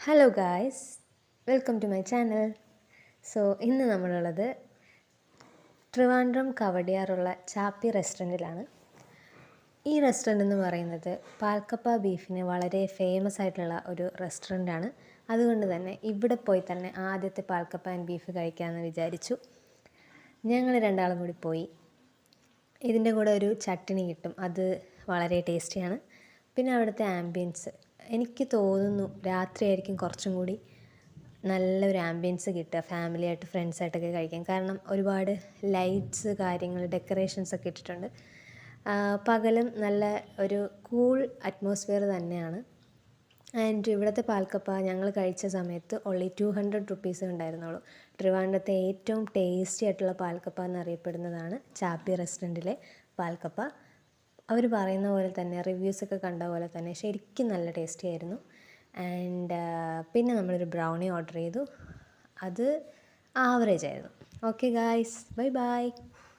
Hello guys, welcome to my channel. ഇന്ന് നമ്മളുള്ളത് ട്രിവാൻഡ്രം കവടിയാറുള്ള ചാപ്പി റെസ്റ്റോറൻറ്റിലാണ്. ഈ റെസ്റ്റോറൻ്റ് എന്ന് പറയുന്നത് പാൽക്കപ്പ ബീഫിന് വളരെ ഫേമസ് ആയിട്ടുള്ള ഒരു റെസ്റ്റോറൻ്റാണ്. അതുകൊണ്ട് തന്നെ ഇവിടെ പോയി തന്നെ ആദ്യത്തെ പാൽക്കപ്പ ആൻഡ് ബീഫ് കഴിക്കാമെന്ന് വിചാരിച്ചു. ഞങ്ങൾ രണ്ടാളും കൂടി പോയി. ഇതിൻ്റെ കൂടെ ഒരു ചട്ടിണി കിട്ടും, അത് വളരെ ടേസ്റ്റിയാണ്. പിന്നെ അവിടുത്തെ ആംബിയൻസ്, എനിക്ക് തോന്നുന്നു രാത്രിയായിരിക്കും കുറച്ചും കൂടി നല്ലൊരു ആംബിയൻസ് കിട്ടുക ഫാമിലിയായിട്ട് ഫ്രണ്ട്സായിട്ടൊക്കെ കഴിക്കാൻ. കാരണം ഒരുപാട് ലൈറ്റ്സ് കാര്യങ്ങൾ ഡെക്കറേഷൻസ് ഒക്കെ ഇട്ടിട്ടുണ്ട്. പകലും നല്ല ഒരു കൂൾ അറ്റ്മോസ്ഫിയർ തന്നെയാണ്. ആൻഡ് ഇവിടുത്തെ പാൽക്കപ്പ ഞങ്ങൾ കഴിച്ച സമയത്ത് ഓൺലി 200 റുപ്പീസേ ഉണ്ടായിരുന്നുള്ളൂ. ട്രിവാൻഡ്രത്തെ ഏറ്റവും ടേസ്റ്റി ആയിട്ടുള്ള പാൽക്കപ്പ എന്നറിയപ്പെടുന്നതാണ് ചാപ്പി റെസ്റ്റോറൻറ്റിലെ പാൽക്കപ്പ. അവർ പറയുന്ന പോലെ തന്നെ, റിവ്യൂസൊക്കെ കണ്ട പോലെ തന്നെ ശരിക്കും നല്ല ടേസ്റ്റി ആയിരുന്നു. ആൻഡ് പിന്നെ നമ്മളൊരു ബ്രൗണി ഓർഡർ ചെയ്തു, അത് ആവറേജ് ആയിരുന്നു. Okay guys, bye bye.